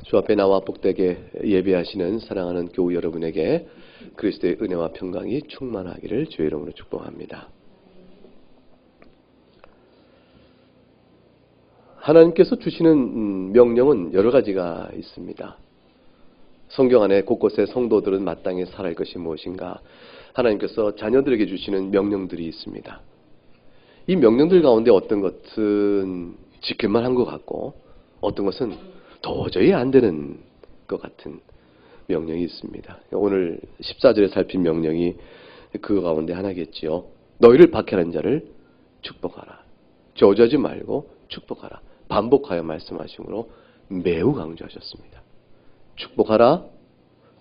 주 앞에 나와 복되게 예배하시는 사랑하는 교우 여러분에게 그리스도의 은혜와 평강이 충만하기를 주의 이름으로 축복합니다. 하나님께서 주시는 명령은 여러 가지가 있습니다. 성경 안에 곳곳에 성도들은 마땅히 살아갈 것이 무엇인가, 하나님께서 자녀들에게 주시는 명령들이 있습니다. 이 명령들 가운데 어떤 것은 지킬만 한 것 같고 어떤 것은 도저히 안 되는 것 같은 명령이 있습니다. 오늘 14절에 살핀 명령이 그 가운데 하나겠지요. 너희를 박해하는 자를 축복하라. 저주하지 말고 축복하라. 반복하여 말씀하심으로 매우 강조하셨습니다. 축복하라.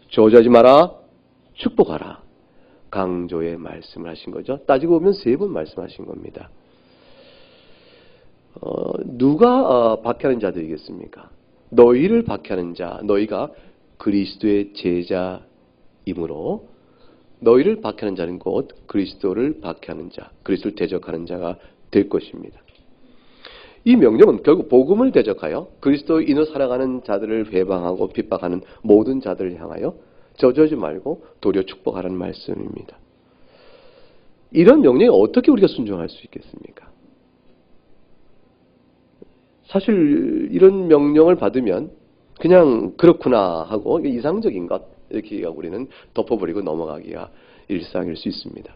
저주하지 마라. 축복하라. 강조의 말씀을 하신 거죠. 따지고 보면 3번 말씀하신 겁니다. 누가 박해하는 자들이겠습니까? 너희를 박해하는 자, 너희가 그리스도의 제자이므로 너희를 박해하는 자는 곧 그리스도를 박해하는 자, 그리스도를 대적하는 자가 될 것입니다. 이 명령은 결국 복음을 대적하여 그리스도인으로 살아가는 자들을 회방하고 핍박하는 모든 자들을 향하여 저주하지 말고 도리어 축복하라는 말씀입니다. 이런 명령에 어떻게 우리가 순종할 수 있겠습니까? 사실 이런 명령을 받으면 그냥 그렇구나 하고 이상적인 것 이렇게 우리는 덮어버리고 넘어가기가 일상일 수 있습니다.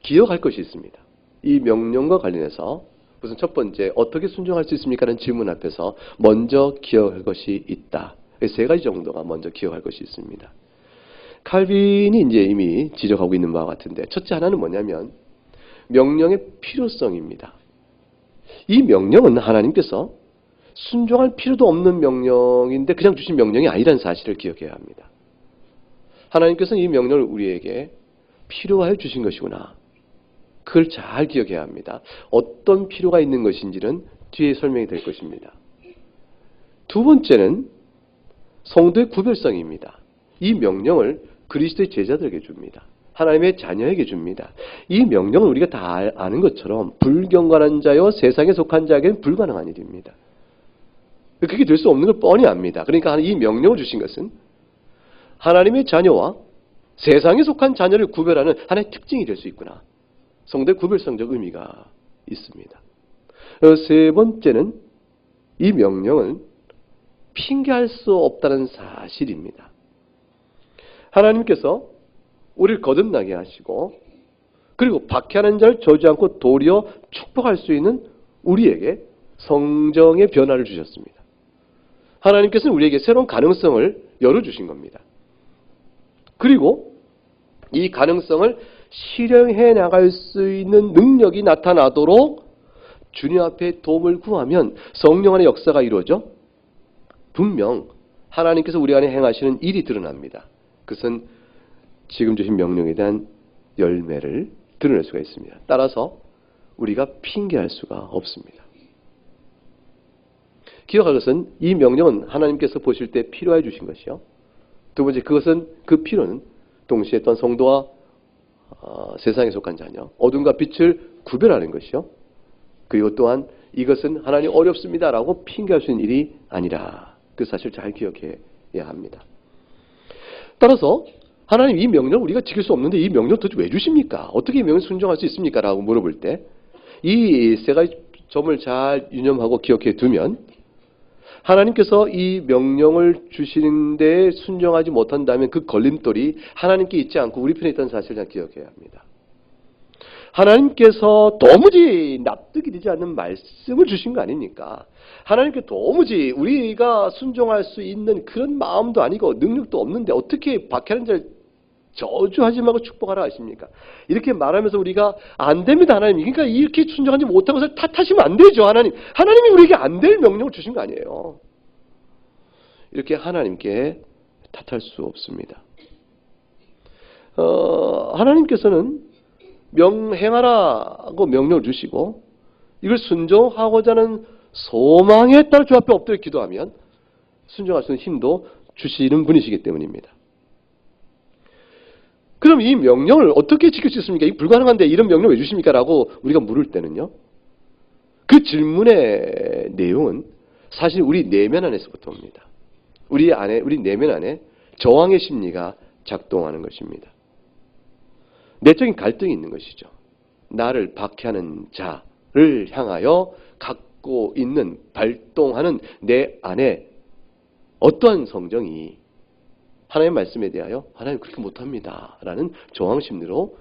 기억할 것이 있습니다. 이 명령과 관련해서 우선 첫 번째 어떻게 순종할 수 있습니까? 라는 질문 앞에서 먼저 기억할 것이 있다. 3가지 정도가 먼저 기억할 것이 있습니다. 칼빈이 이제 이미 지적하고 있는 바와 같은데 첫째 하나는 뭐냐면 명령의 필요성입니다. 이 명령은 하나님께서 순종할 필요도 없는 명령인데 그냥 주신 명령이 아니라는 사실을 기억해야 합니다. 하나님께서는 이 명령을 우리에게 필요하여 주신 것이구나. 그걸 잘 기억해야 합니다. 어떤 필요가 있는 것인지는 뒤에 설명이 될 것입니다. 두 번째는 성도의 구별성입니다. 이 명령을 그리스도의 제자들에게 줍니다. 하나님의 자녀에게 줍니다. 이 명령은 우리가 다 아는 것처럼 불경건한 자여 세상에 속한 자에게는 불가능한 일입니다. 그게 될 수 없는 걸 뻔히 압니다. 그러니까 이 명령을 주신 것은 하나님의 자녀와 세상에 속한 자녀를 구별하는 하나의 특징이 될 수 있구나. 성도의 구별성적 의미가 있습니다. 3번째는 이 명령은 핑계할 수 없다는 사실입니다. 하나님께서 우리를 거듭나게 하시고 그리고 박해하는 자를 저주하지 않고 도리어 축복할 수 있는 우리에게 성정의 변화를 주셨습니다. 하나님께서는 우리에게 새로운 가능성을 열어주신 겁니다. 그리고 이 가능성을 실행해 나갈 수 있는 능력이 나타나도록 주님 앞에 도움을 구하면 성령 안의 역사가 이루어져 분명 하나님께서 우리 안에 행하시는 일이 드러납니다. 그것은 지금 주신 명령에 대한 열매를 드러낼 수가 있습니다. 따라서 우리가 핑계할 수가 없습니다. 기억할 것은 이 명령은 하나님께서 보실 때 필요해 주신 것이요. 두 번째 그것은 그 필요는 동시에 또한 성도와 세상에 속한 자녀, 어둠과 빛을 구별하는 것이요. 그리고 또한 이것은 하나님 어렵습니다라고 핑계할 수 있는 일이 아니라 그 사실을 잘 기억해야 합니다. 따라서 하나님 이 명령을 우리가 지킬 수 없는데 이 명령을 도대체 왜 주십니까? 어떻게 이 명령을 순종할 수 있습니까? 라고 물어볼 때 이 3가지 점을 잘 유념하고 기억해 두면 하나님께서 이 명령을 주시는데 순종하지 못한다면 그 걸림돌이 하나님께 있지 않고 우리 편에 있다는 사실을 잘 기억해야 합니다. 하나님께서 도무지 납득이 되지 않는 말씀을 주신 거 아닙니까? 하나님께 도무지 우리가 순종할 수 있는 그런 마음도 아니고 능력도 없는데 어떻게 박해하는 자를 저주하지 말고 축복하라 하십니까? 이렇게 말하면서 우리가 안 됩니다 하나님. 그러니까 이렇게 순종하지 못한 것을 탓하시면 안 되죠 하나님. 하나님이 우리에게 안 될 명령을 주신 거 아니에요. 이렇게 하나님께 탓할 수 없습니다. 하나님께서는 행하라고 명령을 주시고 이걸 순종하고자 하는 소망에 따라 주 앞에 엎드려 기도하면 순종할 수 있는 힘도 주시는 분이시기 때문입니다. 그럼 이 명령을 어떻게 지킬 수 있습니까? 이 불가능한데 이런 명령 왜 주십니까? 라고 우리가 물을 때는요. 그 질문의 내용은 사실 우리 내면 안에서부터 옵니다. 우리 안에, 우리 내면 안에 저항의 심리가 작동하는 것입니다. 내적인 갈등이 있는 것이죠. 나를 박해하는 자를 향하여 갖고 있는, 발동하는 내 안에 어떠한 성정이 하나님의 말씀에 대하여 하나님 그렇게 못합니다 라는 저항심리로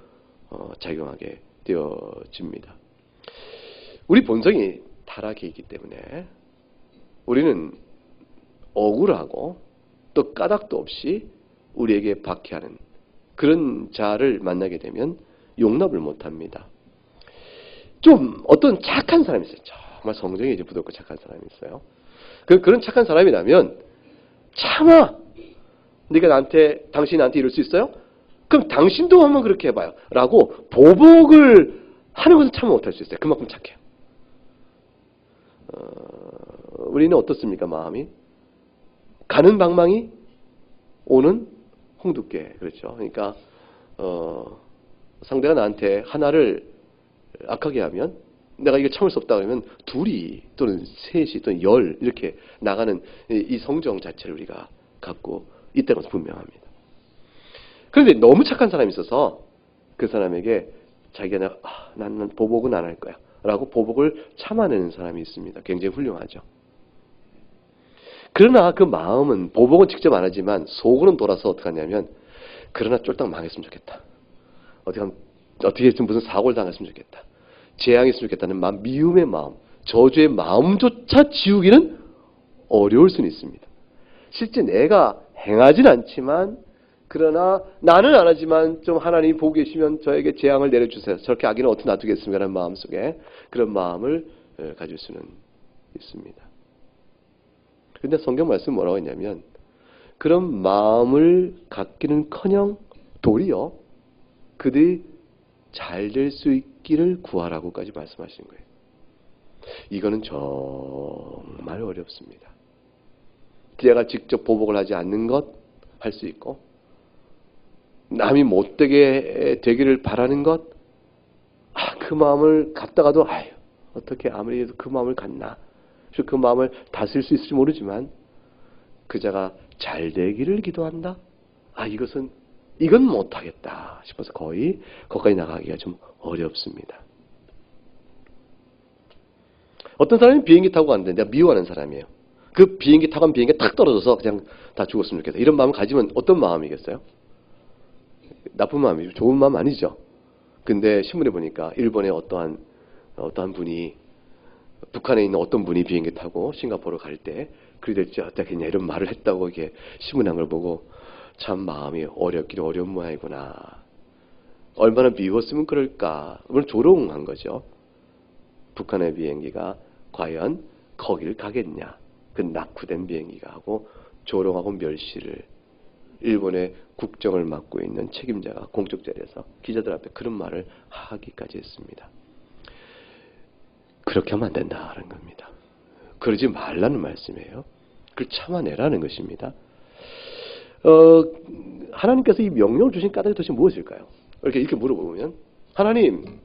작용하게 되어집니다. 우리 본성이 타락해 있기 때문에 우리는 억울하고 또 까닭도 없이 우리에게 박해하는 그런 자를 만나게 되면 용납을 못합니다. 좀 어떤 착한 사람이 있어요. 정말 성정이 이제 부드럽고 착한 사람이 있어요. 그런 착한 사람이라면 참아. 당신이 나한테 이럴 수 있어요? 그럼 당신도 한번 그렇게 해봐요. 라고 보복을 하는 것은 참아 못할 수 있어요. 그만큼 착해요. 우리는 어떻습니까? 마음이 가는 방망이 오는 홍두깨. 그렇죠. 그러니까 상대가 나한테 하나를 악하게 하면 내가 이거 참을 수 없다 그러면 둘이 또는 셋이 또는 열 이렇게 나가는 이 성정 자체를 우리가 갖고 있다는 것은 분명합니다. 그런데 너무 착한 사람이 있어서 그 사람에게 자기가 나는 보복은 안 할 거야 라고 보복을 참아내는 사람이 있습니다. 굉장히 훌륭하죠. 그러나 그 마음은 보복은 직접 안 하지만 속으로는 돌아서 어떻게 하냐면 그러나 쫄딱 망했으면 좋겠다. 어떻게 좀 무슨 사고를 당했으면 좋겠다. 재앙이 있으면 좋겠다는 마음, 미움의 마음, 저주의 마음조차 지우기는 어려울 수는 있습니다. 실제 내가 행하진 않지만 그러나 나는 안 하지만 좀 하나님이 보고 계시면 저에게 재앙을 내려주세요. 저렇게 악인은 어떻게 놔두겠습니까? 라는 마음속에 그런 마음을 가질 수는 있습니다. 그런데 성경 말씀은 뭐라고 했냐면 그런 마음을 갖기는커녕 도리어 그들이 잘 될 수 있기를 구하라고까지 말씀하시는 거예요. 이거는 정말 어렵습니다. 제가 직접 보복을 하지 않는 것 할 수 있고 남이 못되게 되기를 바라는 것 그 마음을 갖다가도 어떻게 아무리 해도 그 마음을 갖나 그래서 그 마음을 다스릴 수 있을지 모르지만 그 자가 잘 되기를 기도한다? 이건 못하겠다 싶어서 거의 거기까지 나가기가 좀 어렵습니다. 어떤 사람이 비행기 타고 갔는데 내가 미워하는 사람이에요. 그 비행기 타고 간 비행기가 탁 떨어져서 그냥 다 죽었으면 좋겠다. 이런 마음을 가지면 어떤 마음이겠어요? 나쁜 마음이죠. 좋은 마음 아니죠. 근데 신문에 보니까 일본의 어떠한 분이 북한에 있는 어떤 분이 비행기 타고 싱가포르 갈 때 그리 될지 어떻겠냐 이런 말을 했다고 이렇게 신문에 한 걸 보고 참 마음이 어렵기도 어려운 모양이구나. 얼마나 미웠으면 그럴까. 물론 조롱한 거죠. 북한의 비행기가 과연 거기를 가겠냐. 그 낙후된 비행기가 하고 조롱하고 멸시를 일본의 국정을 맡고 있는 책임자가 공적 자리에서 기자들 앞에 그런 말을 하기까지 했습니다. 그렇게 하면 안 된다는 겁니다. 그러지 말라는 말씀이에요. 그걸 참아내라는 것입니다. 하나님께서 이 명령을 주신 까닭이 도대체 무엇일까요? 이렇게 물어보면 하나님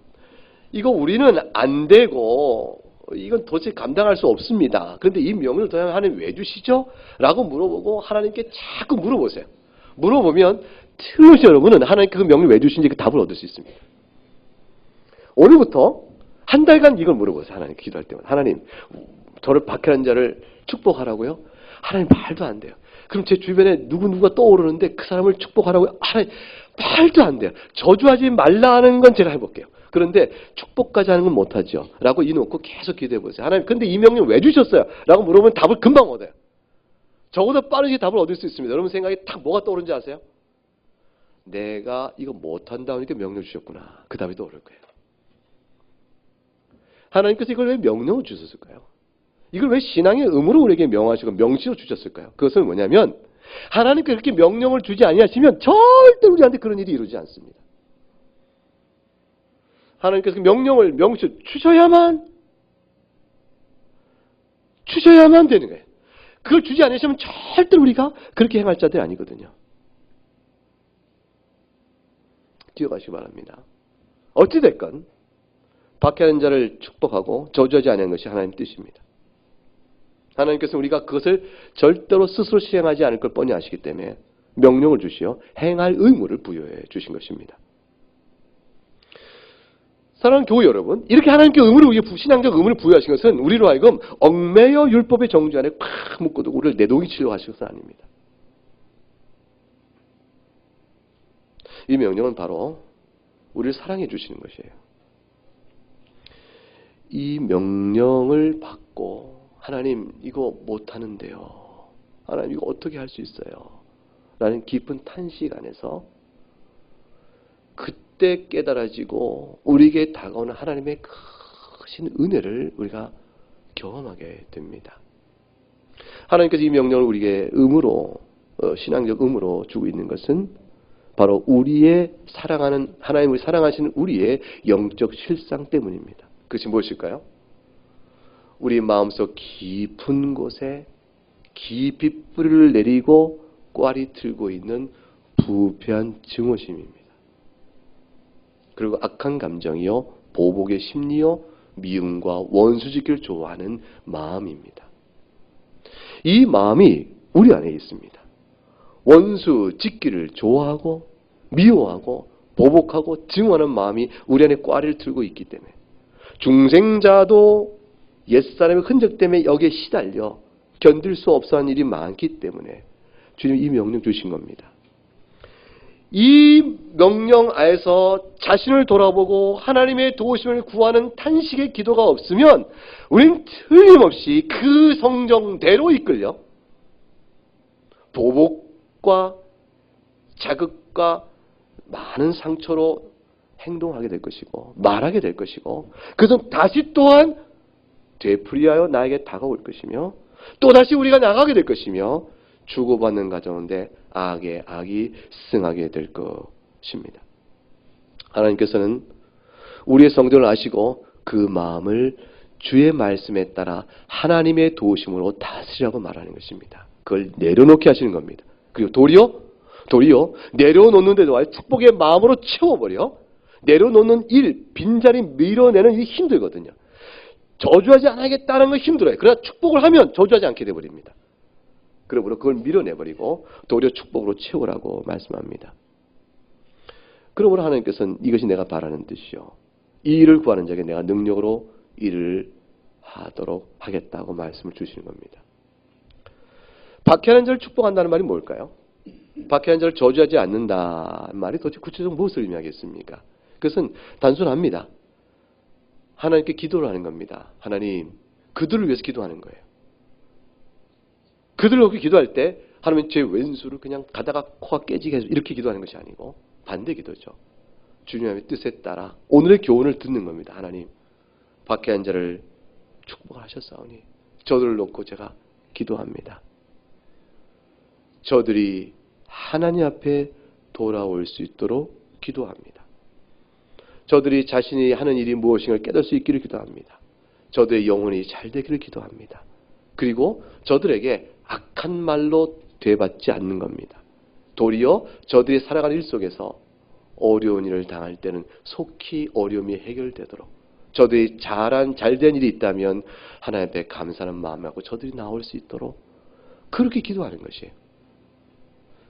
이거 우리는 안 되고 이건 도대체 감당할 수 없습니다. 그런데 이 명령을 도대체 하나님 왜 주시죠? 라고 물어보고 하나님께 자꾸 물어보세요. 물어보면 틀림없이 여러분은 하나님께 그 명령을 왜 주신지 그 답을 얻을 수 있습니다. 오늘부터 한 달간 이걸 물어보세요. 하나님 기도할 때마다. 하나님 저를 박해하는 자를 축복하라고요? 하나님 말도 안 돼요. 그럼 제 주변에 누구누가 떠오르는데 그 사람을 축복하라고요? 하나님 말도 안 돼요. 저주하지 말라는 건 제가 해볼게요. 그런데 축복까지 하는 건 못하죠. 라고 이놓고 계속 기도해보세요. 하나님 근데 이 명령 왜 주셨어요? 라고 물어보면 답을 금방 얻어요. 저보다 빠르게 답을 얻을 수 있습니다. 여러분 생각에 딱 뭐가 떠오르는지 아세요? 내가 이거 못한다 하니까 명령 주셨구나. 그 답이 떠오를 거예요. 하나님께서 이걸 왜 명령을 주셨을까요? 이걸 왜 신앙의 의무로 우리에게 명하시고 명시로 주셨을까요? 그것은 뭐냐면 하나님께서 그렇게 명령을 주지 아니하시면 절대 우리한테 그런 일이 이루어지지 않습니다. 하나님께서 명령을 명시 주셔야만 되는 거예요. 그걸 주지 않으시면 절대 우리가 그렇게 행할 자들이 아니거든요. 기억하시기 바랍니다. 어찌됐건 박해하는 자를 축복하고 저주하지 않는 것이 하나님의 뜻입니다. 하나님께서는 우리가 그것을 절대로 스스로 실행하지 않을 걸 뻔히 아시기 때문에 명령을 주시어 행할 의무를 부여해 주신 것입니다. 사랑하는 교회 여러분, 이렇게 하나님께 신앙적 의무를 부여하신 것은 우리로 하여금 얽매여 율법의 정죄 안에 팍 묶어두고 우리를 내동이 치려고 하신 것은 아닙니다. 이 명령은 바로 우리를 사랑해 주시는 것이에요. 이 명령을 받고 하나님 이거 못하는데요. 하나님 이거 어떻게 할 수 있어요? 라는 깊은 탄식 안에서 그때 깨달아지고 우리에게 다가오는 하나님의 크신 은혜를 우리가 경험하게 됩니다. 하나님께서 이 명령을 우리에게 신앙적 의무로 주고 있는 것은 바로 우리의 사랑하는 하나님을 사랑하시는 우리의 영적 실상 때문입니다. 그것이 무엇일까요? 우리 마음속 깊은 곳에 깊이 뿌리를 내리고 꽈리 틀고 있는 부패한 증오심입니다. 그리고 악한 감정이요, 보복의 심리요, 미움과 원수짓기를 좋아하는 마음입니다. 이 마음이 우리 안에 있습니다. 원수 짓기를 좋아하고 미워하고 보복하고 증오하는 마음이 우리 안에 꽈리를 틀고 있기 때문에 중생자도 옛사람의 흔적 때문에 여기에 시달려 견딜 수 없어하는 일이 많기 때문에 주님 이 명령 주신 겁니다. 이 명령 아래서 자신을 돌아보고 하나님의 도우심을 구하는 탄식의 기도가 없으면 우리는 틀림없이 그 성정대로 이끌려 보복과 자극과 많은 상처로 행동하게 될 것이고 말하게 될 것이고 그것은 다시 또한 되풀이하여 나에게 다가올 것이며 또다시 우리가 나가게 될 것이며 주고받는 가정인데 악의 악이 승하게 될 것입니다. 하나님께서는 우리의 성정을 아시고 그 마음을 주의 말씀에 따라 하나님의 도우심으로 다스리라고 말하는 것입니다. 그걸 내려놓게 하시는 겁니다. 그리고 도리어 내려놓는데도 축복의 마음으로 채워버려 내려놓는 일, 빈자리 밀어내는 일이 힘들거든요. 저주하지 않겠다는 건 힘들어요. 그러나 축복을 하면 저주하지 않게 되어버립니다. 그러므로 그걸 밀어내버리고 도리어 축복으로 채우라고 말씀합니다. 그러므로 하나님께서는 이것이 내가 바라는 뜻이요. 이 일을 구하는 자에게 내가 능력으로 일을 하도록 하겠다고 말씀을 주시는 겁니다. 박해하는 자를 축복한다는 말이 뭘까요? 박해하는 자를 저주하지 않는다는 말이 도대체 구체적으로 무엇을 의미하겠습니까? 그것은 단순합니다. 하나님께 기도를 하는 겁니다. 하나님, 그들을 위해서 기도하는 거예요. 그들을 위해 기도할 때 하나님 제 왼수를 그냥 가다가 코가 깨지게 해서 이렇게 기도하는 것이 아니고 반대 기도죠. 주님의 뜻에 따라 오늘의 교훈을 듣는 겁니다. 하나님, 박해한 자를 축복하셨사오니 저들을 놓고 제가 기도합니다. 저들이 하나님 앞에 돌아올 수 있도록 기도합니다. 저들이 자신이 하는 일이 무엇인가를 깨달을 수 있기를 기도합니다. 저들의 영혼이 잘 되기를 기도합니다. 그리고 저들에게 악한 말로 대받지 않는 겁니다. 도리어 저들이 살아가는 일 속에서 어려운 일을 당할 때는 속히 어려움이 해결되도록 저들이 잘된 일이 있다면 하나님 앞에 감사하는 마음을 갖고 저들이 나올 수 있도록 그렇게 기도하는 것이에요.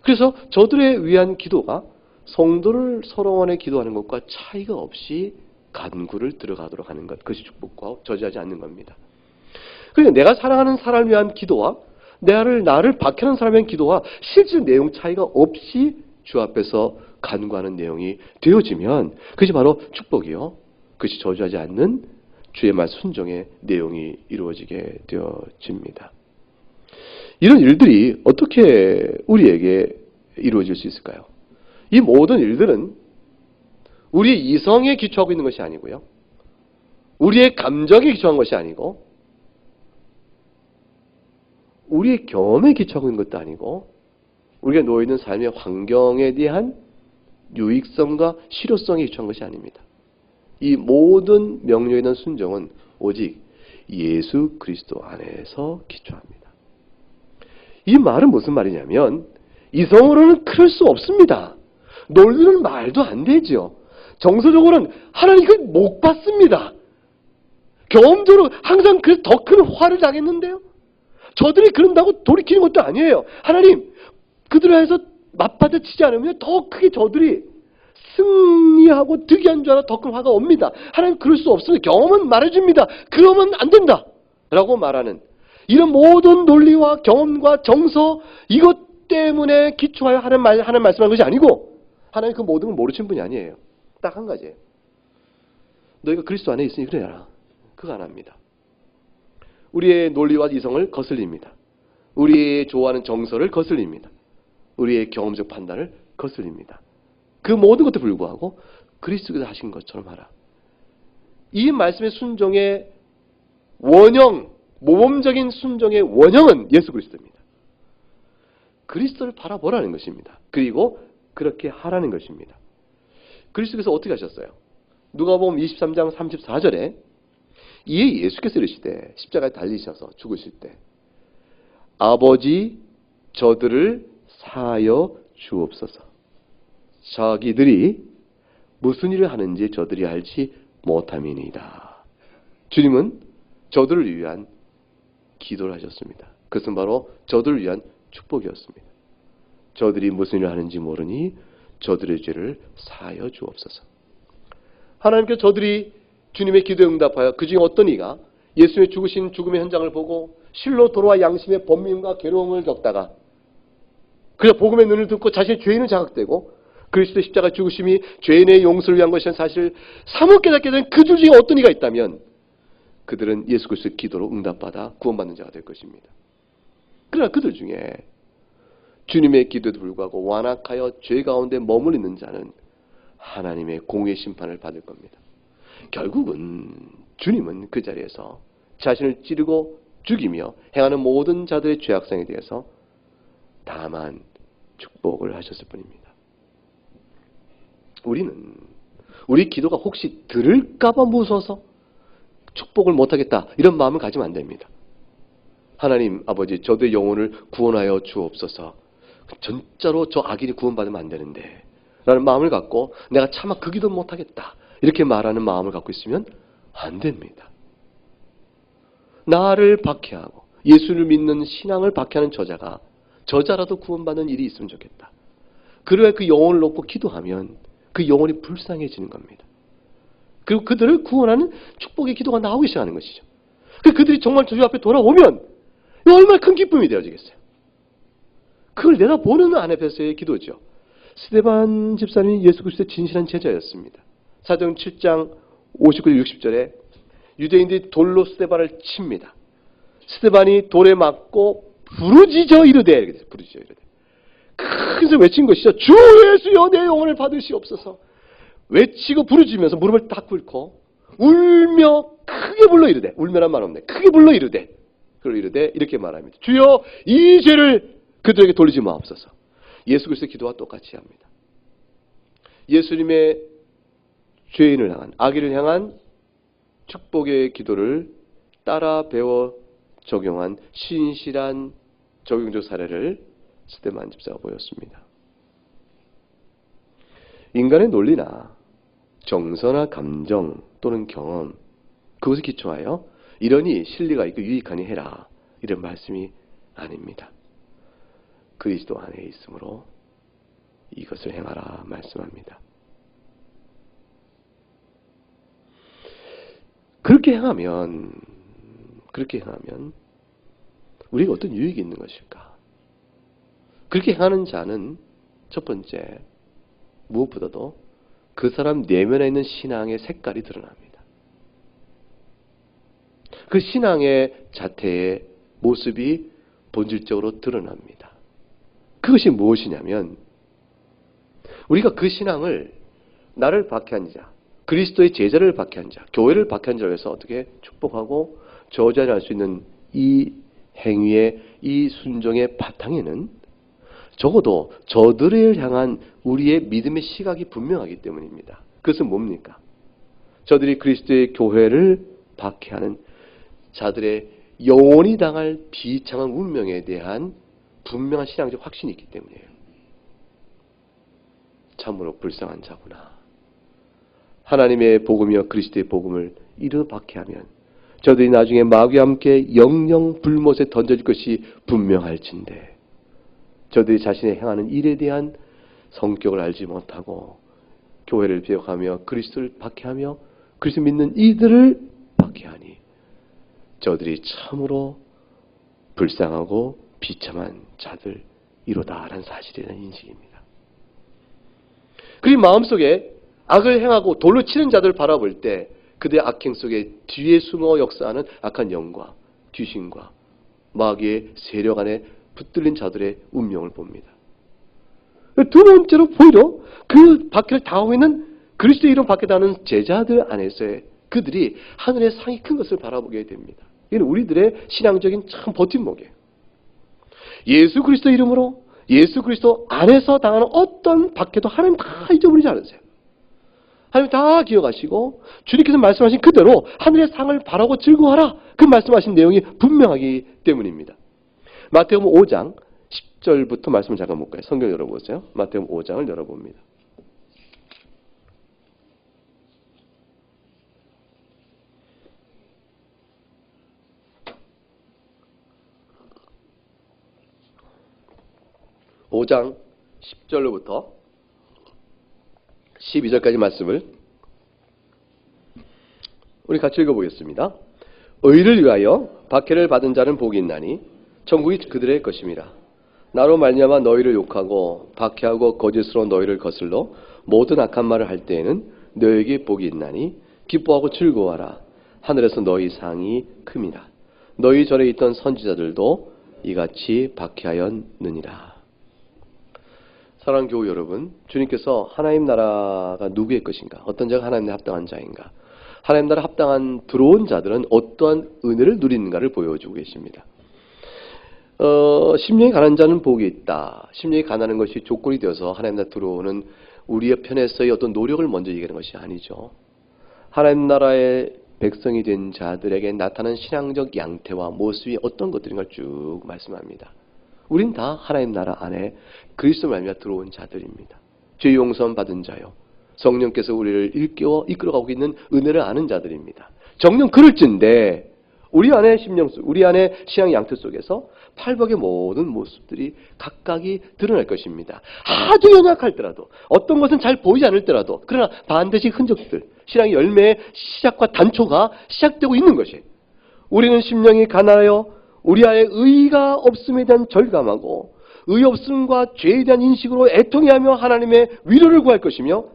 그래서 저들에 위한 기도가 성도를 서로 간에 기도하는 것과 차이가 없이 간구를 들어가도록 하는 것, 그것이 축복과 저지하지 않는 겁니다. 그러니까 내가 사랑하는 사람을 위한 기도와 나를 박해하는 사람에 대한 기도와 실질 내용 차이가 없이 주 앞에서 간구하는 내용이 되어지면 그것이 바로 축복이요. 그것이 저주하지 않는 주의 말 순종의 내용이 이루어지게 되어집니다. 이런 일들이 어떻게 우리에게 이루어질 수 있을까요? 이 모든 일들은 우리의 이성에 기초하고 있는 것이 아니고요. 우리의 감정에 기초한 것이 아니고 우리의 경험에 기초하고 있는 것도 아니고 우리가 놓여있는 삶의 환경에 대한 유익성과 실효성에 기초한 것이 아닙니다. 이 모든 명령에 대한 순종은 오직 예수 그리스도 안에서 기초합니다. 이 말은 무슨 말이냐면 이성으로는 그럴 수 없습니다. 논리는 말도 안 되죠. 정서적으로는 하나님 그걸 못 받습니다. 경험적으로 항상 그 더 큰 화를 당했는데요. 저들이 그런다고 돌이키는 것도 아니에요. 하나님, 그들을 해서 맞받아치지 않으면 더 크게 저들이 승리하고 득이한 줄 알아 더 큰 화가 옵니다. 하나님 그럴 수 없습니다. 경험은 말해줍니다. 그러면 안 된다 라고 말하는 이런 모든 논리와 경험과 정서 이것 때문에 기초하여 하는 말씀하는 것이 아니고 하나님 그 모든 걸 모르시는 분이 아니에요. 딱 한 가지예요. 너희가 그리스도 안에 있으니 그래라. 그거 안 합니다. 우리의 논리와 이성을 거슬립니다. 우리의 좋아하는 정서를 거슬립니다. 우리의 경험적 판단을 거슬립니다. 그 모든 것도 불구하고 그리스도께서 하신 것처럼 하라. 이 말씀의 순종의 원형, 모범적인 순종의 원형은 예수 그리스도입니다. 그리스도를 바라보라는 것입니다. 그리고 그렇게 하라는 것입니다. 그리스도께서 어떻게 하셨어요? 누가복음 23장 34절에 이에 예수께서 이르시되 십자가에 달리셔서 죽으실 때 아버지 저들을 사하여 주옵소서. 자기들이 무슨 일을 하는지 저들이 알지 못함이니이다. 주님은 저들을 위한 기도를 하셨습니다. 그것은 바로 저들을 위한 축복이었습니다. 저들이 무슨 일을 하는지 모르니 저들의 죄를 사하여 주옵소서. 하나님께서 저들이 주님의 기도에 응답하여 그 중에 어떤 이가 예수의 죽으신 죽음의 현장을 보고 실로 도로와 양심의 번민과 괴로움을 겪다가 그저 복음의 눈을 듣고 자신의 죄인을 자각되고 그리스도의 십자가 죽으심이 죄인의 용서를 위한 것이라는 사실을 사뭇 깨닫게 된 그 줄 중에 어떤 이가 있다면 그들은 예수 그리스도의 기도로 응답받아 구원받는 자가 될 것입니다. 그러나 그들 중에 주님의 기도에도 불구하고 완악하여 죄 가운데 머물러 있는 자는 하나님의 공의 심판을 받을 겁니다. 결국은 주님은 그 자리에서 자신을 찌르고 죽이며 행하는 모든 자들의 죄악성에 대해서 다만 축복을 하셨을 뿐입니다. 우리는 우리 기도가 혹시 들을까봐 무서워서 축복을 못하겠다 이런 마음을 가지면 안 됩니다. 하나님 아버지 저들의 영혼을 구원하여 주옵소서. 진짜로 저 악인이 구원받으면 안 되는데 라는 마음을 갖고 내가 차마 그 기도 못하겠다 이렇게 말하는 마음을 갖고 있으면 안 됩니다. 나를 박해하고 예수를 믿는 신앙을 박해하는 저자라도 구원받는 일이 있으면 좋겠다. 그래야 그 영혼을 놓고 기도하면 그 영혼이 불쌍해지는 겁니다. 그리고 그들을 구원하는 축복의 기도가 나오기 시작하는 것이죠. 그들이 정말 주 앞에 돌아오면 얼마나 큰 기쁨이 되어지겠어요. 그걸 내다보는 아네페스의 기도죠. 스데반 집사님이 예수 그리스도의 진실한 제자였습니다. 사도행 7장 59절 60절에 유대인들이 돌로 스데반을 칩니다. 스데반이 돌에 맞고 부르짖어 이르되 큰 소리 외친 것이죠. 주 예수여 내 영혼을 받으시옵소서. 외치고 부르짖으면서 무릎을 딱 꿇고 울며 크게 불러 이르되 울면한 말 없네. 크게 불러 이르되 그리고 이르되 이렇게 말합니다. 주여 이 죄를 그들에게 돌리지 마옵소서. 예수 그리스도의 기도와 똑같이 합니다. 예수님의 죄인을 향한 악인을 향한 축복의 기도를 따라 배워 적용한 신실한 적용적 사례를 스데반 집사가 보였습니다. 인간의 논리나 정서나 감정 또는 경험 그것에 기초하여 이러니 실리가 있고 유익하니 해라 이런 말씀이 아닙니다. 그리스도 안에 있으므로 이것을 행하라 말씀합니다. 그렇게 행하면 우리가 어떤 유익이 있는 것일까? 그렇게 행하는 자는 첫 번째 무엇보다도 그 사람 내면에 있는 신앙의 색깔이 드러납니다. 그 신앙의 자태의 모습이 본질적으로 드러납니다. 그것이 무엇이냐면 우리가 그 신앙을 나를 박해한 자, 그리스도의 제자를 박해한 자, 교회를 박해한 자로 해서 어떻게 축복하고 저자를 할 수 있는 이 행위의 이 순종의 바탕에는 적어도 저들을 향한 우리의 믿음의 시각이 분명하기 때문입니다. 그것은 뭡니까? 저들이 그리스도의 교회를 박해하는 자들의 영원히 당할 비참한 운명에 대한 분명한 신앙적 확신이 있기 때문이에요. 참으로 불쌍한 자구나. 하나님의 복음이여 그리스도의 복음을 이르 박해하면 저들이 나중에 마귀와 함께 영영 불못에 던져질 것이 분명할진대. 저들이 자신의 행하는 일에 대한 성격을 알지 못하고 교회를 비역하며 그리스도를 박해하며 그리스도 믿는 이들을 박해하니 저들이 참으로 불쌍하고 비참한 자들이로다라는 사실이라는 인식입니다. 그리고 마음속에 악을 행하고 돌로 치는 자들을 바라볼 때 그들의 악행 속에 뒤에 숨어 역사하는 악한 영과 귀신과 마귀의 세력 안에 붙들린 자들의 운명을 봅니다. 두 번째로 보이려 그 박해를 당하고 있는 그리스도 이름 박해당하는 제자들 안에서의 그들이 하늘의 상이 큰 것을 바라보게 됩니다. 이는 우리들의 신앙적인 참 버팀목이에요. 예수 그리스도 이름으로 예수 그리스도 안에서 당하는 어떤 박해도 하나님 다 잊어버리지 않으세요. 하나님 다 기억하시고 주님께서 말씀하신 그대로 하늘의 상을 바라고 즐거워하라. 그 말씀하신 내용이 분명하기 때문입니다. 마태복음 5장 10절부터 말씀을 잠깐 볼까요? 성경 열어보세요. 마태복음 5장을 열어봅니다. (5장 10절로부터) 12절까지 말씀을 우리 같이 읽어보겠습니다. 의를 위하여 박해를 받은 자는 복이 있나니 천국이 그들의 것임이라. 나로 말미암아 너희를 욕하고 박해하고 거짓으로 너희를 거슬러 모든 악한 말을 할 때에는 너희에게 복이 있나니 기뻐하고 즐거워하라. 하늘에서 너희 상이 큼이라. 너희 전에 있던 선지자들도 이같이 박해하였느니라. 사랑하는 교우 여러분, 주님께서 하나님 나라가 누구의 것인가? 어떤 자가 하나님 나라에 합당한 자인가? 하나님 나라에 합당한 들어온 자들은 어떠한 은혜를 누리는가를 보여주고 계십니다. 심령이 가난한 자는 복이 있다. 심령이 가난한 것이 조건이 되어서 하나님 나라에 들어오는 우리의 편에서의 어떤 노력을 먼저 얘기하는 것이 아니죠. 하나님 나라의 백성이 된 자들에게 나타나는 신앙적 양태와 모습이 어떤 것들인가 쭉 말씀합니다. 우린 다 하나님 나라 안에 그리스도를 말미암아 들어온 자들입니다. 죄 용서 받은 자요. 성령께서 우리를 일깨워 이끌어가고 있는 은혜를 아는 자들입니다. 정녕 그럴진데 우리 안에 심령 속, 우리 안에 신앙 양태 속에서 팔복의 모든 모습들이 각각이 드러날 것입니다. 아주 연약할더라도 어떤 것은 잘 보이지 않을 때라도 그러나 반드시 흔적들, 신앙의 열매의 시작과 단초가 시작되고 있는 것이 우리는 심령이 가난하여 우리 안에 의가 없음에 대한 절감하고 의 없음과 죄에 대한 인식으로 애통해하며 하나님의 위로를 구할 것이며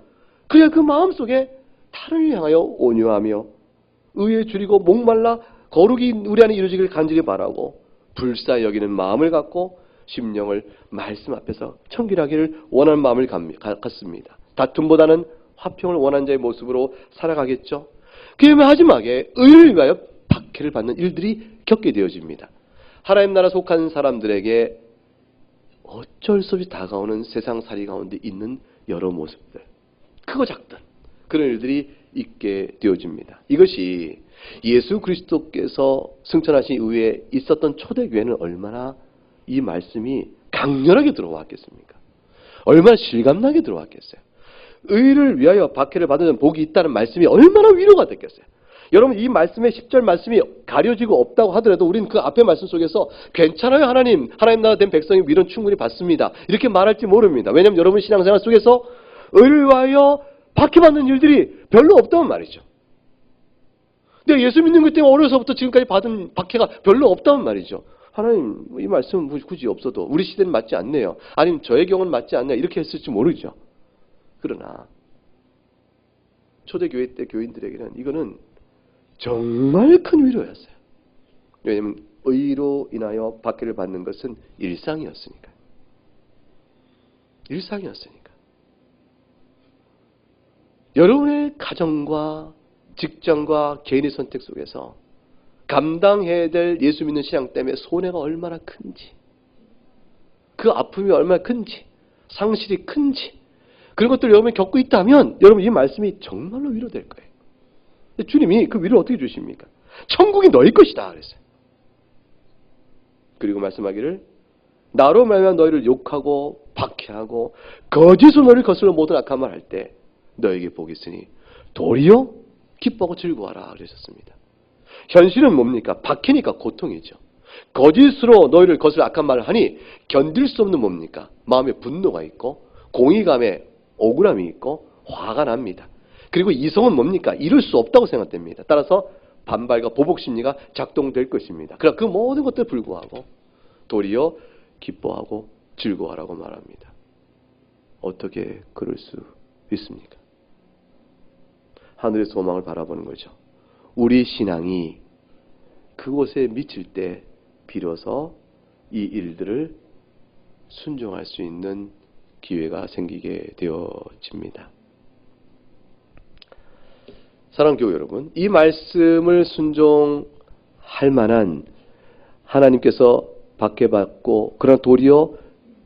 그의 그 마음속에 타를 향하여 온유하며 의에 줄이고 목말라 거룩이 우리 안에 이루어지기를 간절히 바라고 불쌍히 여기는 마음을 갖고 심령을 말씀 앞에서 청결하기를 원하는 마음을 갖습니다. 다툼보다는 화평을 원하는 자의 모습으로 살아가겠죠. 그의 마지막에 의를 위하여 박해를 받는 일들이 겪게 되어집니다. 하나님 나라 속한 사람들에게 어쩔 수 없이 다가오는 세상살이 가운데 있는 여러 모습들, 크고 작든 그런 일들이 있게 되어집니다. 이것이 예수 그리스도께서 승천하신 이후에 있었던 초대교회는 얼마나 이 말씀이 강렬하게 들어왔겠습니까? 얼마나 실감나게 들어왔겠어요? 의를 위하여 박해를 받는 복이 있다는 말씀이 얼마나 위로가 됐겠어요? 여러분 이 말씀의 10절 말씀이 가려지고 없다고 하더라도 우리는 그 앞의 말씀 속에서 괜찮아요 하나님 나라 된 백성이 위로는 충분히 받습니다 이렇게 말할지 모릅니다. 왜냐하면 여러분 신앙생활 속에서 의를 위하여 박해받는 일들이 별로 없다는 말이죠. 근데 예수 믿는 것 때문에 어려서부터 지금까지 받은 박해가 별로 없다는 말이죠. 하나님 이 말씀은 굳이 없어도 우리 시대는 맞지 않네요. 아니면 저의 경우는 맞지 않네요. 이렇게 했을지 모르죠. 그러나 초대교회 때 교인들에게는 이거는 정말 큰 위로였어요. 왜냐하면 의로 인하여 박해를 받는 것은 일상이었으니까. 일상이었으니까. 여러분의 가정과 직장과 개인의 선택 속에서 감당해야 될 예수 믿는 신앙 때문에 손해가 얼마나 큰지, 그 아픔이 얼마나 큰지, 상실이 큰지 그런 것들을 여러분이 겪고 있다면 여러분 이 말씀이 정말로 위로될 거예요. 주님이 그 위로를 어떻게 주십니까? 천국이 너희 것이다 그랬어요. 그리고 말씀하기를 나로 말미암아 너희를 욕하고 박해하고 거짓으로 너희를 거슬러 모든 악한 말 할 때 너에게 복이 있으니 도리어 기뻐하고 즐거워하라 그러셨습니다. 현실은 뭡니까? 박해니까 고통이죠. 거짓으로 너희를 거슬 악한 말을 하니 견딜 수 없는 뭡니까? 마음에 분노가 있고 공의감에 억울함이 있고 화가 납니다. 그리고 이성은 뭡니까? 이룰 수 없다고 생각됩니다. 따라서 반발과 보복 심리가 작동될 것입니다. 그러나 그 모든 것들 불구하고 도리어 기뻐하고 즐거워하라고 말합니다. 어떻게 그럴 수 있습니까? 하늘의 소망을 바라보는 거죠. 우리 신앙이 그곳에 미칠 때 비로소 이 일들을 순종할 수 있는 기회가 생기게 되어집니다. 사랑하는 교회 여러분, 이 말씀을 순종할 만한 하나님께서 박해받고 그러나 도리어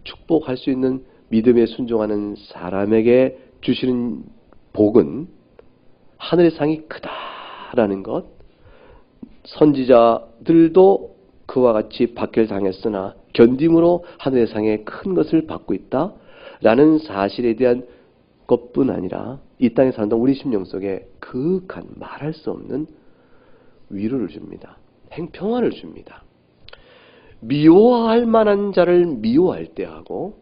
축복할 수 있는 믿음에 순종하는 사람에게 주시는 복은 하늘의 상이 크다라는 것, 선지자들도 그와 같이 박해를 당했으나 견딤으로 하늘의 상에 큰 것을 받고 있다라는 사실에 대한 것뿐 아니라 이 땅에 사는 우리 심령 속에 그윽한 말할 수 없는 위로를 줍니다. 평안을 줍니다. 미워할 만한 자를 미워할 때 하고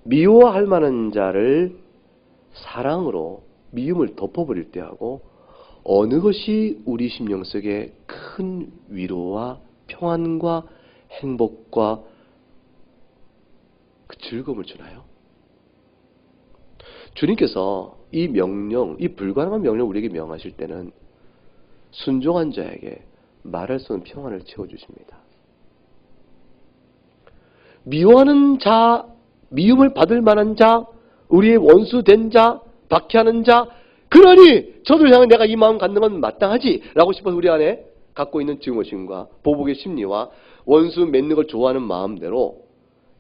미워할 만한 자를 사랑으로 미움을 덮어버릴 때 하고 어느 것이 우리 심령 속에 큰 위로와 평안과 행복과 그 즐거움을 주나요? 주님께서 이 명령, 이 불가능한 명령을 우리에게 명하실 때는 순종한 자에게 말할 수 없는 평안을 채워주십니다. 미워하는 자, 미움을 받을 만한 자, 우리의 원수된 자, 박해하는 자, 그러니 저들 향해 내가 이 마음 갖는 건 마땅하지 라고 싶어서 우리 안에 갖고 있는 증오심과 보복의 심리와 원수 맺는 걸 좋아하는 마음대로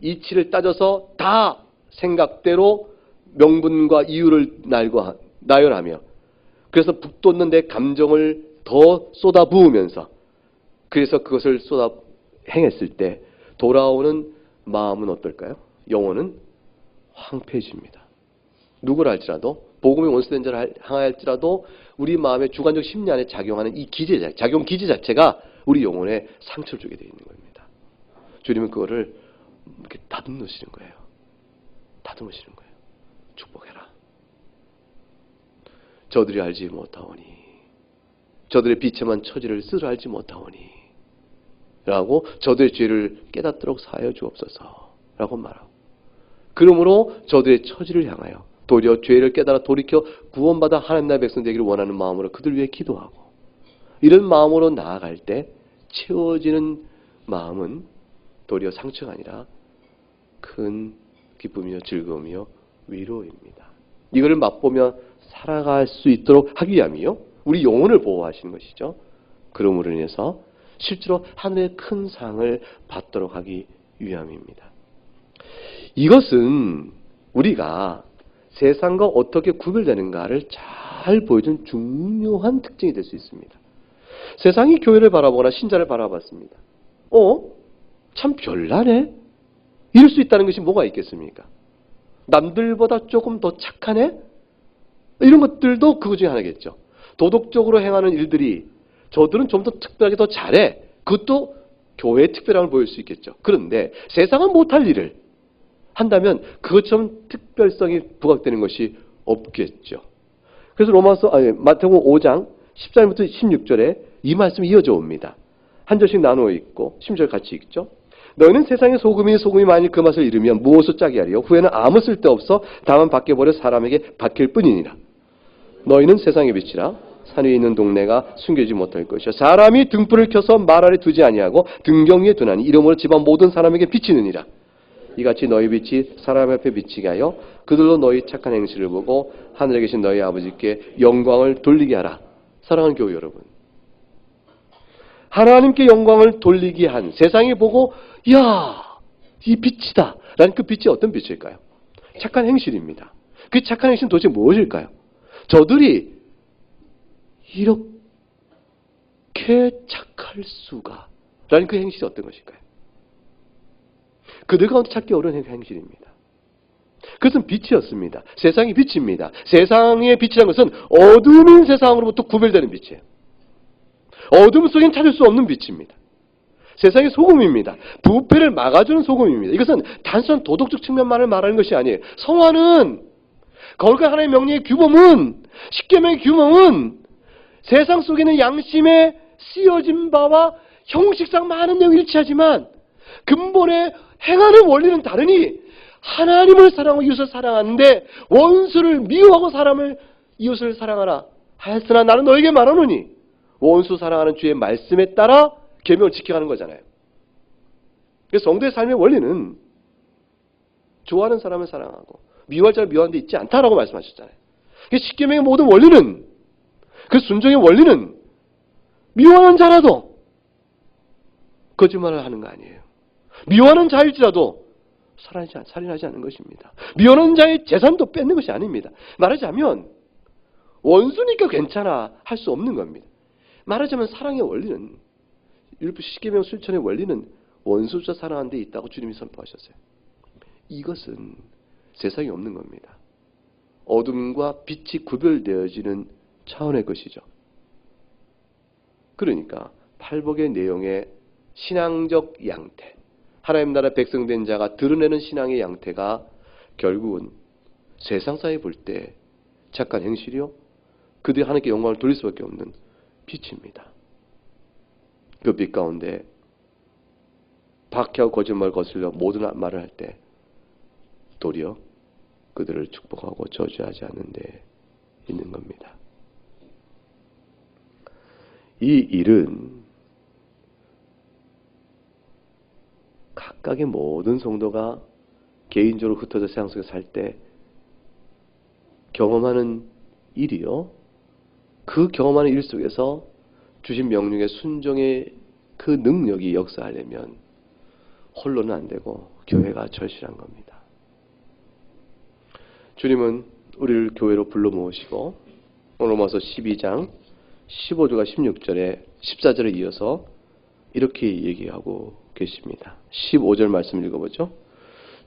이치를 따져서 다 생각대로 명분과 이유를 나열하며 그래서 북돋는 내 감정을 더 쏟아부으면서 그래서 그것을 행했을 때 돌아오는 마음은 어떨까요? 영혼은 황폐해집니다. 누구를 할지라도 복음의 원수된 자를 향할지라도 우리 마음의 주관적 심리 안에 작용하는 이 기제, 작용 기제 자체가 우리 영혼에 상처를 주게 되어 있는 겁니다. 주님은 그거를 이렇게 다듬으시는 거예요. 다듬으시는 거예요. 축복해라. 저들이 알지 못하오니 저들의 비참한 처지를 스스로 알지 못하오니 라고 저들의 죄를 깨닫도록 사하여 주옵소서 라고 말하고 그러므로 저들의 처지를 향하여 도리어 죄를 깨달아 돌이켜 구원받아 하나님 나라의 백성 되기를 원하는 마음으로 그들 위해 기도하고 이런 마음으로 나아갈 때 채워지는 마음은 도리어 상처가 아니라 큰 기쁨이요 즐거움이요 위로입니다. 이거를 맛보며 살아갈 수 있도록 하기 위함이요 우리 영혼을 보호하시는 것이죠. 그러므로 인해서 실제로 하늘의 큰 상을 받도록 하기 위함입니다. 이것은 우리가 세상과 어떻게 구별되는가를 잘 보여준 중요한 특징이 될 수 있습니다. 세상이 교회를 바라보거나 신자를 바라봤습니다. 참 별나네? 이럴 수 있다는 것이 뭐가 있겠습니까? 남들보다 조금 더 착하네? 이런 것들도 그거 중에 하나겠죠. 도덕적으로 행하는 일들이 저들은 좀 더 특별하게 더 잘해. 그것도 교회의 특별함을 보일 수 있겠죠. 그런데 세상은 못할 일을 한다면 그것처럼 특별성이 부각되는 것이 없겠죠. 그래서 마태복음 5장 14절부터 16절에 이 말씀이 이어져 옵니다. 한 절씩 나누어 있고 10절 같이 읽죠. 너희는 세상의 소금이 만일 그 맛을 잃으면 무엇을 짜게 하리요? 후에는 아무 쓸데없어 다만 밖에 버려 사람에게 박힐 뿐이니라. 너희는 세상의 빛이라 산 위에 있는 동네가 숨겨지지 못할 것이요 사람이 등불을 켜서 말 아래 두지 아니하고 등경 위에 두나니 이러므로 집안 모든 사람에게 비치느니라. 이같이 너희 빛이 사람 앞에 비치게 하여 그들로 너희 착한 행실을 보고 하늘에 계신 너희 아버지께 영광을 돌리게 하라. 사랑하는 교회 여러분, 하나님께 영광을 돌리게 한 세상이 보고 야, 이 빛이다 라는 그 빛이 어떤 빛일까요? 착한 행실입니다. 그 착한 행실은 도대체 무엇일까요? 저들이 이렇게 착할 수가 라는 그 행실이 어떤 것일까요? 그들 가운데 찾기 어려운 행실입니다. 그것은 빛이었습니다. 세상이 빛입니다. 세상의 빛이라는 것은 어두운 세상으로부터 구별되는 빛이에요. 어둠 속엔 찾을 수 없는 빛입니다. 세상의 소금입니다. 부패를 막아주는 소금입니다. 이것은 단순한 도덕적 측면만을 말하는 것이 아니에요. 성화는 거룩한 하나님의 명령의 규범은, 십계명의 규범은 세상 속에는 양심에 씌어진 바와 형식상 많은 내용이 일치하지만 근본에 행하는 원리는 다르니 하나님을 사랑하고 이웃을 사랑하는데 원수를 미워하고 이웃을 사랑하라 하였으나 나는 너에게 말하노니 원수 사랑하는 주의 말씀에 따라 계명을 지켜가는 거잖아요. 그래서 성도의 삶의 원리는 좋아하는 사람을 사랑하고 미워할 자를 미워하는 데 있지 않다라고 말씀하셨잖아요. 십계명의 모든 원리는, 그 순종의 원리는 미워하는 자라도 거짓말을 하는 거 아니에요. 미워하는 자일지라도 살인하지 않는 것입니다. 미워하는 자의 재산도 뺏는 것이 아닙니다. 말하자면 원수니까 괜찮아 할 수 없는 겁니다. 말하자면 사랑의 원리는, 십계명 실천의 원리는 원수자 사랑하는 데 있다고 주님이 선포하셨어요. 이것은 세상에 없는 겁니다. 어둠과 빛이 구별되어지는 차원의 것이죠. 그러니까 팔복의 내용의 신앙적 양태, 하나님 나라 백성된 자가 드러내는 신앙의 양태가 결국은 세상사에 볼 때 착한 행실이요, 그들이 하나님께 영광을 돌릴 수밖에 없는 빛입니다. 그 빛 가운데 박해하고 거짓말을 거슬려 모든 말을 할 때 도리어 그들을 축복하고 저주하지 않는 데 있는 겁니다. 이 일은 각각의 모든 성도가 개인적으로 흩어져 세상 속에 살 때 경험하는 일이요, 그 경험하는 일 속에서 주신 명령의 순종의 그 능력이 역사하려면 홀로는 안 되고 교회가 절실한 겁니다. 주님은 우리를 교회로 불러 모으시고 로마서 12장 15절과 16절에 14절에 이어서 이렇게 얘기하고 계십니다. 15절 말씀 읽어보죠.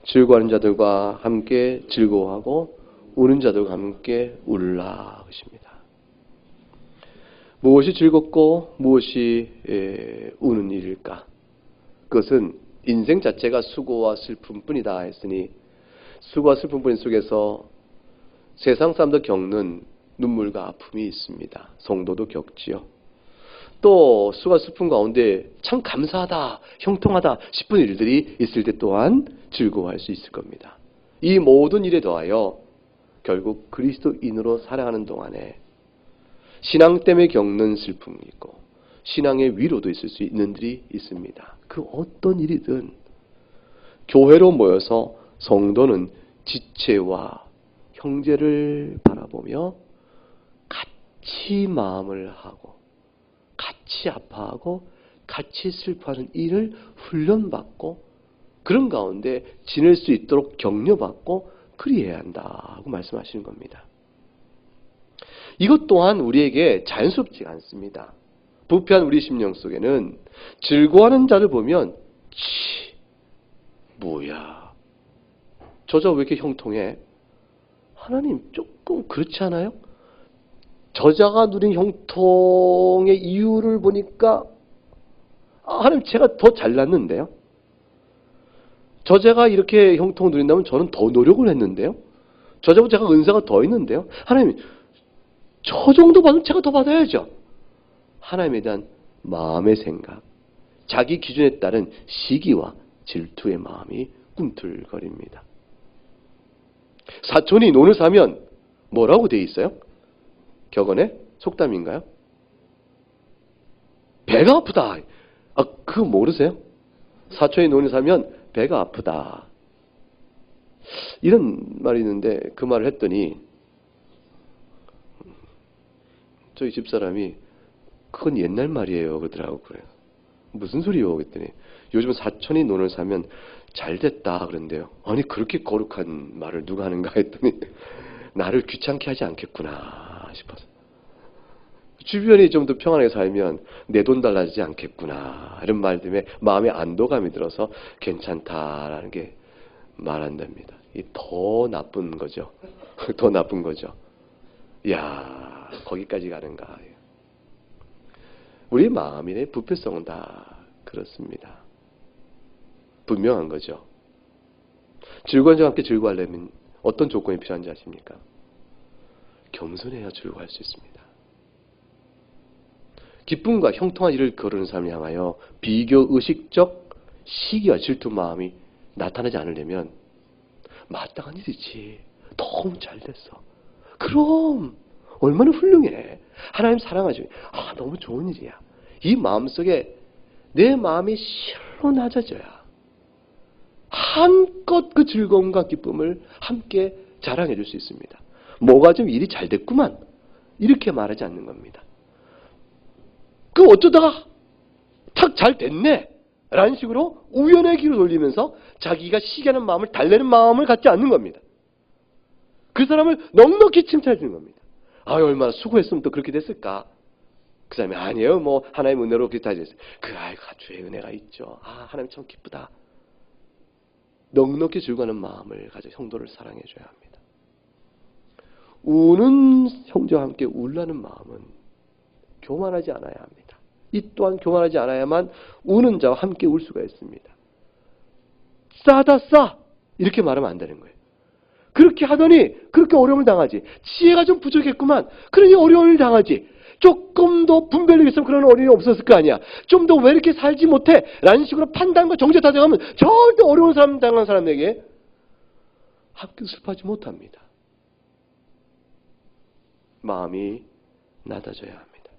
즐거워하는 자들과 함께 즐거워하고 우는 자들과 함께 울라 하십니다. 무엇이 즐겁고 무엇이 우는 일일까? 그것은 인생 자체가 수고와 슬픔뿐이다 했으니 수고와 슬픔뿐 속에서 세상 사람도 겪는 눈물과 아픔이 있습니다. 성도도 겪지요. 또 수고와 슬픔 가운데 참 감사하다, 형통하다 싶은 일들이 있을 때 또한 즐거워할 수 있을 겁니다. 이 모든 일에 더하여 결국 그리스도인으로 살아가는 동안에 신앙 때문에 겪는 슬픔이 있고 신앙의 위로도 있을 수 있는 일이 있습니다. 그 어떤 일이든 교회로 모여서 성도는 지체와 형제를 바라보며 같이 마음을 하고 같이 아파하고 같이 슬퍼하는 일을 훈련받고 그런 가운데 지낼 수 있도록 격려받고 그리해야 한다고 말씀하시는 겁니다. 이것 또한 우리에게 자연스럽지 않습니다. 부패한 우리 심령 속에는 즐거워하는 자를 보면 뭐야, 저자 왜 이렇게 형통해? 하나님 조금 그렇지 않아요? 저자가 누린 형통의 이유를 보니까 하나님 제가 더 잘났는데요? 저자가 이렇게 형통을 누린다면 저는 더 노력을 했는데요? 저자보다 제가 은사가 더 있는데요? 하나님 저 정도 받으면 제가 더 받아야죠. 하나님에 대한 마음의 생각, 자기 기준에 따른 시기와 질투의 마음이 꿈틀거립니다. 사촌이 논을 사면 뭐라고 돼 있어요? 격언에? 속담인가요? 배가 아프다. 그거 모르세요? 사촌이 논을 사면 배가 아프다. 이런 말이 있는데 그 말을 했더니 저희 집사람이 그건 옛날 말이에요 그러더라고. 그래요. 무슨 소리요? 그랬더니 요즘 사촌이 논을 사면 잘 됐다 그런데요. 아니 그렇게 거룩한 말을 누가 하는가 했더니 나를 귀찮게 하지 않겠구나 싶어서. 주변이 좀 더 평안하게 살면 내 돈 달라지지 않겠구나 이런 말 때문에 마음에 안도감이 들어서 괜찮다라는 게 말한답니다. 이 더 나쁜 거죠. 더 나쁜 거죠. 야 거기까지 가는가. 우리 마음의 부패성은 다 그렇습니다. 분명한 거죠. 즐거운 자와 함께 즐거워하려면 어떤 조건이 필요한지 아십니까? 겸손해야 즐거워할 수 있습니다. 기쁨과 형통한 일을 거르는 사람을 향하여 비교의식적 시기와 질투 마음이 나타나지 않으려면 마땅한 일이지. 너무 잘 됐어. 그럼 얼마나 훌륭해. 하나님 사랑하죠. 너무 좋은 일이야. 이 마음속에 내 마음이 실로 낮아져야 한껏 그 즐거움과 기쁨을 함께 자랑해 줄 수 있습니다. 뭐가 좀 일이 잘 됐구만. 이렇게 말하지 않는 겁니다. 그 어쩌다가 탁 잘 됐네. 라는 식으로 우연의 길을 돌리면서 자기가 시기하는 마음을 달래는 마음을 갖지 않는 겁니다. 그 사람을 넉넉히 칭찬해 주는 겁니다. 얼마나 수고했으면 또 그렇게 됐을까? 그 사람이 아니에요. 뭐 하나님의 은혜로 그렇게 다 됐어요. 주의 은혜가 있죠. 하나님 참 기쁘다. 넉넉히 즐거워하는 마음을 가져 성도를 사랑해 줘야 합니다. 우는 형제와 함께 울라는 마음은 교만하지 않아야 합니다. 이 또한 교만하지 않아야만 우는 자와 함께 울 수가 있습니다. 싸다 싸! 이렇게 말하면 안 되는 거예요. 그렇게 하더니 그렇게 어려움을 당하지. 지혜가 좀 부족했구만. 그러니 어려움을 당하지. 조금 더 분별력 있으면 그런 어려움이 없었을 거 아니야. 좀 더 왜 이렇게 살지 못해? 라는 식으로 판단과 정죄 타정하면 절대 어려운 사람 당한 사람에게 함께 슬퍼하지 못합니다. 마음이 낮아져야 합니다.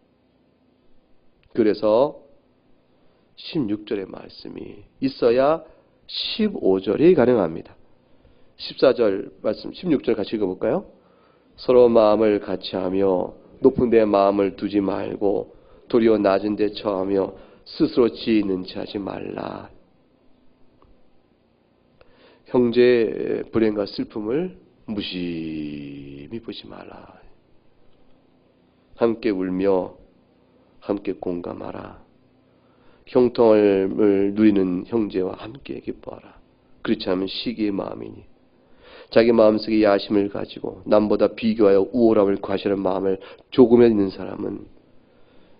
그래서 16절의 말씀이 있어야 15절이 가능합니다. 14절 말씀 16절 같이 읽어볼까요? 서로 마음을 같이하며 높은 데 마음을 두지 말고 도리어 낮은 데 처하며 스스로 지혜 있는 체 하지 말라. 형제의 불행과 슬픔을 무심히 보지 말라. 함께 울며 함께 공감하라. 형통을 누리는 형제와 함께 기뻐하라. 그렇지 않으면 시기의 마음이니 자기 마음속에 야심을 가지고 남보다 비교하여 우월함을 과시하는 마음을 조금이라도 있는 사람은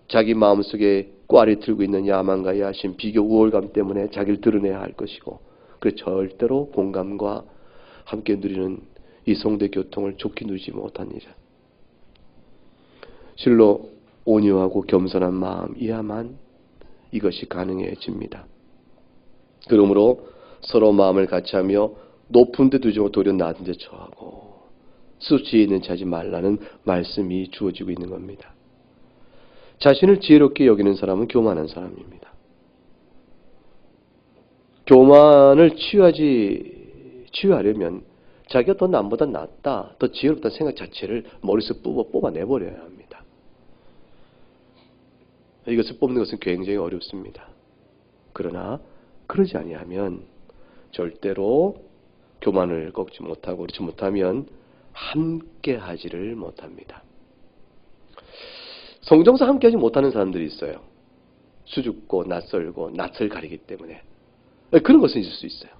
자기 마음속에 꽈리 들고 있는 야망과 야심, 비교, 우월감 때문에 자기를 드러내야 할 것이고 그 절대로 공감과 함께 누리는 이 성도의 교통을 좋게 누리지 못한 일이야. 실로 온유하고 겸손한 마음이야만 이것이 가능해집니다. 그러므로 서로 마음을 같이하며 높은 데 두지 말고 도리어 낮은 데 처하고 스스로 지혜 있는 체 하지 말라는 말씀이 주어지고 있는 겁니다. 자신을 지혜롭게 여기는 사람은 교만한 사람입니다. 교만을 치유하려면 자기가 더 남보다 낫다, 더 지혜롭다는 생각 자체를 머릿속에 뽑아내버려야 합니다. 이것을 뽑는 것은 굉장히 어렵습니다. 그러나 그러지 아니하면 절대로 교만을 꺾지 못하고 그렇지 못하면 함께 하지를 못합니다. 성정서 함께 하지 못하는 사람들이 있어요. 수줍고 낯설고 낯을 가리기 때문에 그런 것은 있을 수 있어요.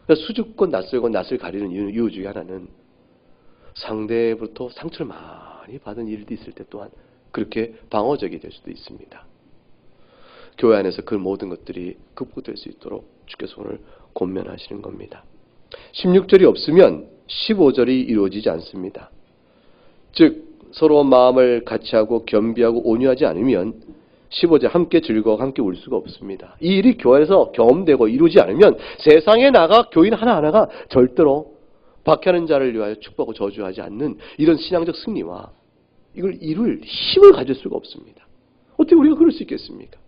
수줍고 낯설고 낯을 가리는 이유 중에 하나는 상대부터 상처를 많이 받은 일이 있을 때 또한 그렇게 방어적이 될 수도 있습니다. 교회 안에서 그 모든 것들이 극복될 수 있도록 주께서 오늘 권면하시는 겁니다. 16절이 없으면 15절이 이루어지지 않습니다. 즉 서로 마음을 같이하고 겸비하고 온유하지 않으면 15절 함께 즐거워 함께 울 수가 없습니다. 이 일이 교회 안에서 경험되고 이루지 않으면 세상에 나가 교인 하나하나가 절대로 박해하는 자를 위하여 축복하고 저주하지 않는 이런 신앙적 승리와 이걸 이룰 힘을 가질 수가 없습니다. 어떻게 우리가 그럴 수 있겠습니까?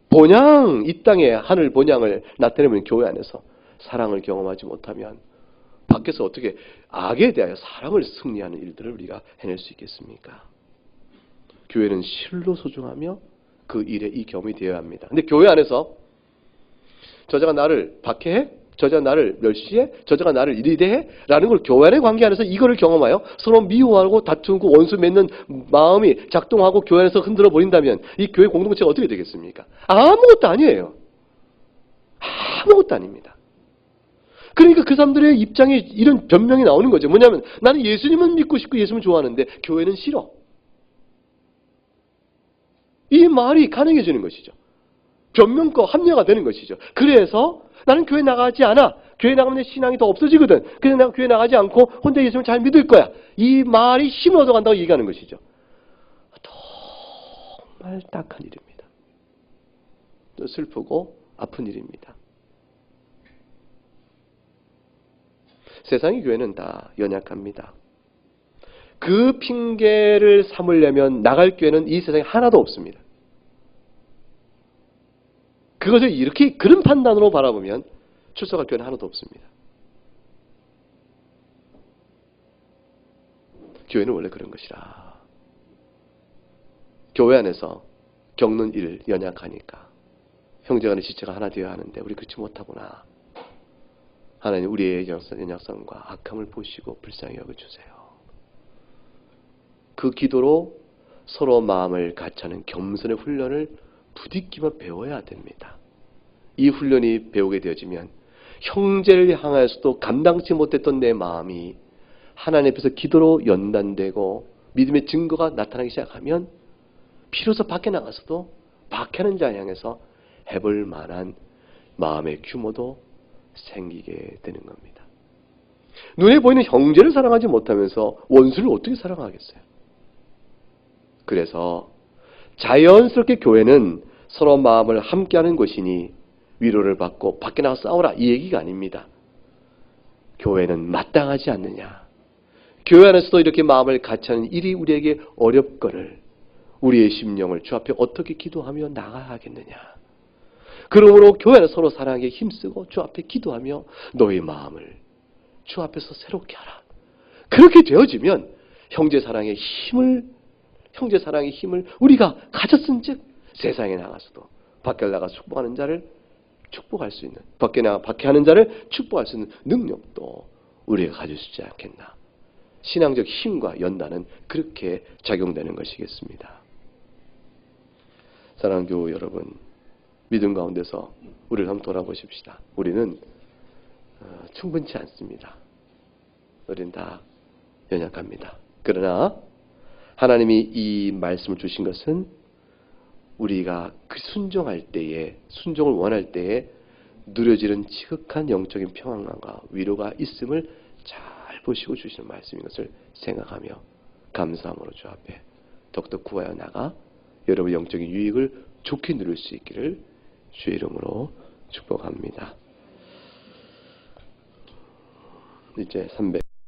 본향, 이 땅의 하늘 본향을 나타내면 교회 안에서 사랑을 경험하지 못하면 밖에서 어떻게 악에 대하여 사랑을 승리하는 일들을 우리가 해낼 수 있겠습니까? 교회는 실로 소중하며 그 일에 이 경험이 되어야 합니다. 근데 교회 안에서 저자가 나를 박해해? 저자가 나를 멸시해? 저자가 나를 이리 대해? 라는 걸 교회 안의 관계 안에서 이거를 경험하여 서로 미워하고 다투고 원수 맺는 마음이 작동하고 교회 안에서 흔들어 버린다면 이 교회 공동체가 어떻게 되겠습니까? 아무것도 아니에요. 아무것도 아닙니다. 그러니까 그 사람들의 입장에 이런 변명이 나오는 거죠. 뭐냐면 나는 예수님은 믿고 싶고 예수님은 좋아하는데 교회는 싫어. 말이 가능해지는 것이죠. 변명과 합리화가 되는 것이죠. 그래서 나는 교회 나가지 않아. 교회 나가면 내 신앙이 더 없어지거든. 그래서 내가 교회 나가지 않고 혼자 예수님을 잘 믿을 거야. 이 말이 힘을 얻어간다고 얘기하는 것이죠. 정말 딱한 일입니다. 또 슬프고 아픈 일입니다. 세상의 교회는 다 연약합니다. 그 핑계를 삼으려면 나갈 교회는 이 세상에 하나도 없습니다. 그것을 이렇게 그런 판단으로 바라보면 출석할 교회는 하나도 없습니다. 교회는 원래 그런 것이라. 교회 안에서 겪는 일 연약하니까 형제간의 지체가 하나 되어야 하는데 우리 그렇지 못하구나. 하나님 우리의 연약성과 악함을 보시고 불쌍히 여겨주세요. 그 기도로 서로 마음을 같이하는 겸손의 훈련을 부딪히며 배워야 됩니다. 이 훈련이 배우게 되어지면 형제를 향하여서도 감당치 못했던 내 마음이 하나님 앞에서 기도로 연단되고 믿음의 증거가 나타나기 시작하면 비로소 밖에 나가서도 박해하는 자 향해서 해볼 만한 마음의 규모도 생기게 되는 겁니다. 눈에 보이는 형제를 사랑하지 못하면서 원수를 어떻게 사랑하겠어요? 그래서 자연스럽게 교회는 서로 마음을 함께하는 것이니 위로를 받고 밖에 나가 싸우라 이 얘기가 아닙니다. 교회는 마땅하지 않느냐. 교회 안에서도 이렇게 마음을 같이하는 일이 우리에게 어렵거늘 우리의 심령을 주 앞에 어떻게 기도하며 나가야 하겠느냐. 그러므로 교회 안에서 서로 사랑하기에 힘쓰고 주 앞에 기도하며 너의 마음을 주 앞에서 새롭게 하라. 그렇게 되어지면 형제 사랑의 힘을 우리가 가졌은즉 세상에 나가서도 밖에 나가서 축복하는 자를 축복할 수 있는 밖에 하는 자를 축복할 수 있는 능력도 우리가 가질 수 있지 않겠나. 신앙적 힘과 연단은 그렇게 작용되는 것이겠습니다. 사랑하는 교우 여러분, 믿음 가운데서 우리를 한번 돌아보십시다. 우리는 충분치 않습니다. 우리는 다 연약합니다. 그러나 하나님이 이 말씀을 주신 것은 우리가 그 순종할 때에, 순종을 원할 때에 누려지는 지극한 영적인 평안과 위로가 있음을 잘 보시고 주시는 말씀인 것을 생각하며 감사함으로 주 앞에 더욱더 구하여 나가 여러분 영적인 유익을 좋게 누릴 수 있기를 주의 이름으로 축복합니다. 이제 300